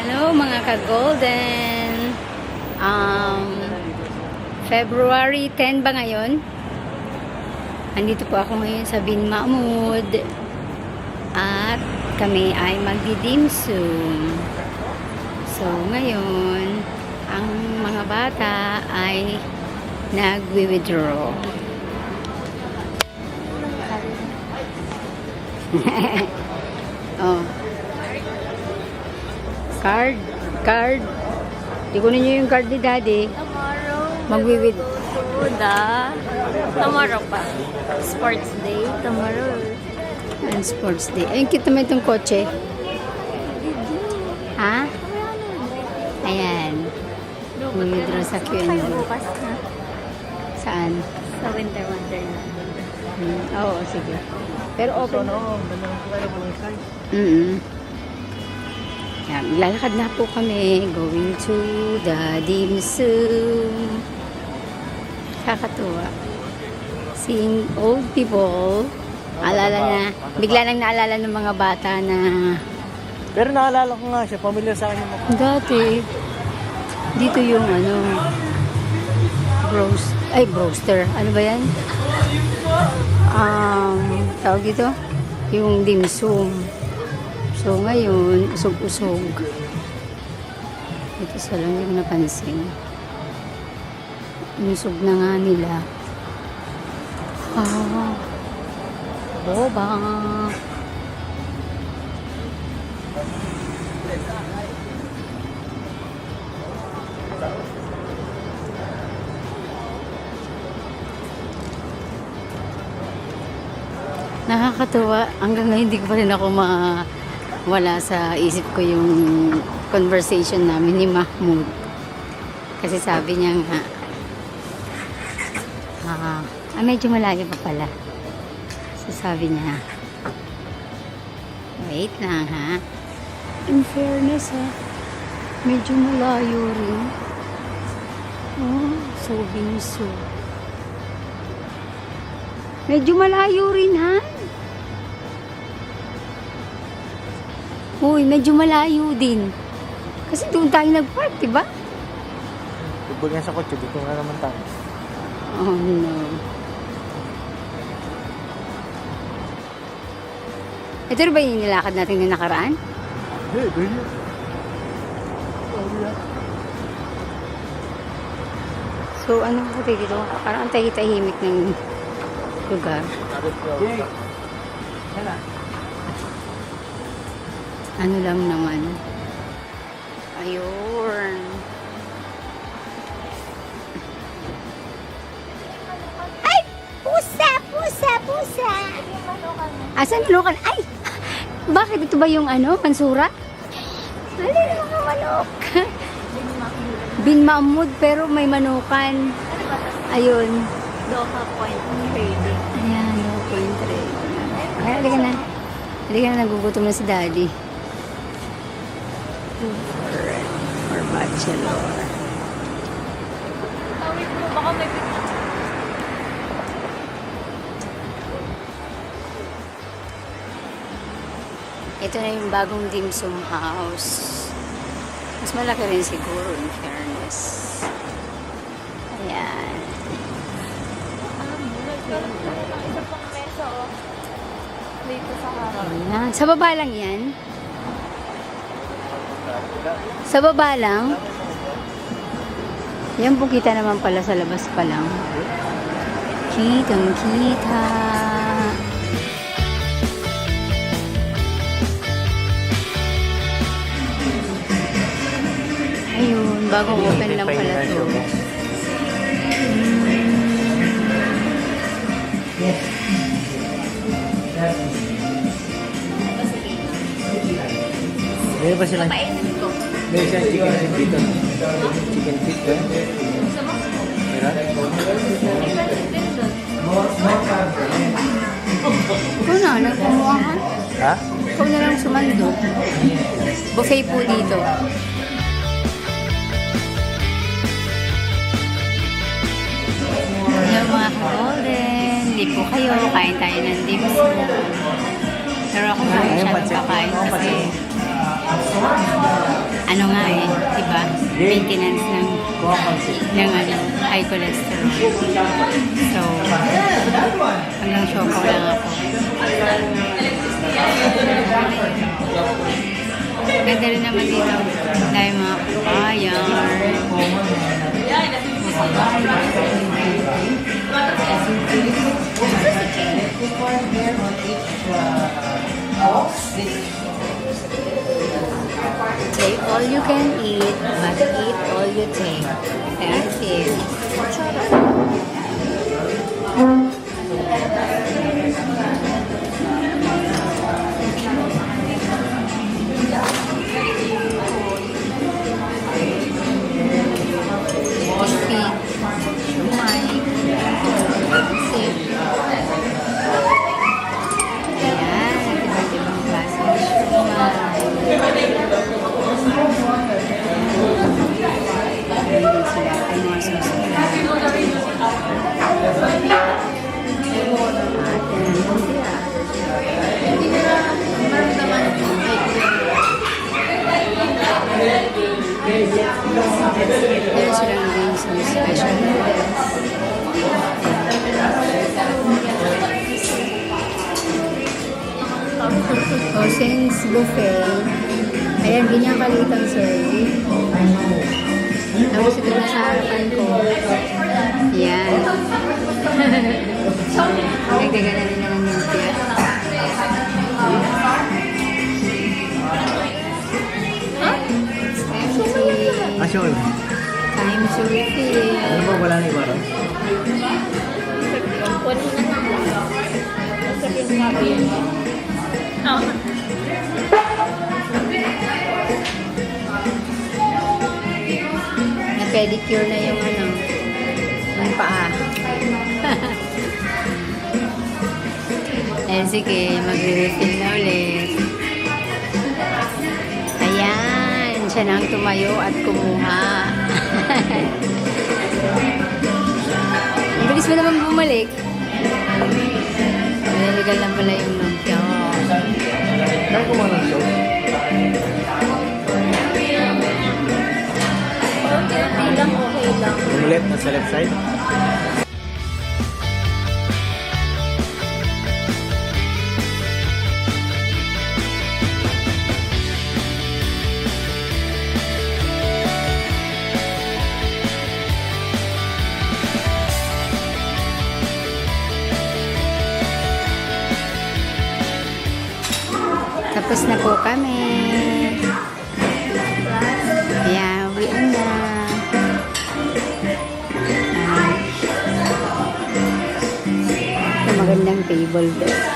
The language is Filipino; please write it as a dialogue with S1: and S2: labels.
S1: Hello mga ka-golden. February 10 ba ngayon? Andito po ako ngayon sa Bin Mahmud. At kami ay magdidimsum. So ngayon, ang mga bata ay nagwi-withdraw. Oh. Card. Ikunin niyo yung card ni Daddy. Magwiwid.
S2: Tomorrow pa. Sports day. Tomorrow.
S1: And sports day. Ayun, kita mo itong kotse. Ha? Ayan. Mag-withdraw sa QNB.
S2: Bukas na.
S1: Saan?
S2: Sa Winter Wonderland.
S1: Oo, sige. Pero open. Yan, lalakad na po kami. Going to the dimsum. Kakatuwa. Seeing old people. Alala na. Bigla lang naalala ng mga bata na
S3: Pero naalala ko nga siya, familiar sa akin yung mga.
S1: dati dito yung broster. Ano ba yan? Tawag dito? Yung dimsum. So ngayon, usog-usog. Ito sa lang, hindi ko napansin. Inusog na nga nila. Boba. Nakakatuwa. Hanggang ngayon hindi ko pa rin ako wala sa isip ko yung conversation namin ni Mahmud. Kasi sabi niya nga, medyo malayo pa pala. So sabi niya, wait lang ha. In fairness ha, medyo malayo rin. Oh, so binso. Medyo malayo rin ha. Uy, medyo malayo din. Kasi doon tayo nag-park, diba?
S3: Tubog yan sa kotse, dito nga naman tayo.
S1: Oh no. Ito rin ba yung nilakad natin na nakaraan?
S3: Hey, ganyan.
S1: So, ano ko dito? Parang ang tahimik ng lugar. Ano lang naman. Ayun. Ay! Pusa! Asan manukan? Ay! Bakit ito ba yung mansura? Ano yung mga manok? Bin Mahmud pero may manukan. Ayun.
S2: Doha Point Trading.
S1: Ayan, Doha Point Trading. Ay, halika na. Halika na, nagugutom na si Daddy. Or bachelor.
S2: Tawid mo, baka may
S1: Ito na yung bagong dimsum house. Mas malaki rin siguro, in fairness. Ayan.
S2: isa pang mesa dito sa harap.
S1: Ayan. Sa baba lang yan? Sa baba lang? Yan po kita naman pala sa labas pa lang. Kitang-kita. Ayun, bagong open lang pala to.
S3: Meron ba silang? Meron silang chicken feet dito. Chicken feet ba? Meron?
S1: Ikaw na, nagkumuha ka?
S3: Ha?
S1: Ikaw na lang sumando. Buffet po dito. Hello mga ka-golden. Hindi po kayo. Kain tayo ng dimsum. Pero ako na siya magkakain kasi ano nga eh, diba? Maintenance ng high cholesterol. So, hanggang choco lang ako. Ganda rin naman dito. Dahil mga kabayan. Take all you can eat, but eat all you take. That's it. Crispy. Shumai. That's it. Ayan, iba't-ibang klaseng shumai. Meron sila ay mga susunod. At nandun sila. Meron silang games ng special noodles. Hosen's Buffet. Ayan, ganyan kaliit ang serving. Tapos ito na sa harapan ko. Yan. Nagdagan na nila ng lumpia.
S3: Asyon.
S1: Time to refill.
S3: Ano ba wala ni Ibarra?
S2: Wala na lang. Sabi yung sabi.
S1: Na-pedicure na yung ano, yung paa. Eh, sige, magre-refill na ulit. Ayan, siya na ang tumayo at kumuha. Ang bilis mo naman bumalik. Naligal lang pala yung lumpia.
S3: Saan kumain ng show?
S2: Okay lang, okay lang.
S3: Ulit na sa left side.
S1: Tapos na po kami. Ayan, uwian na. Ito magandang table doon.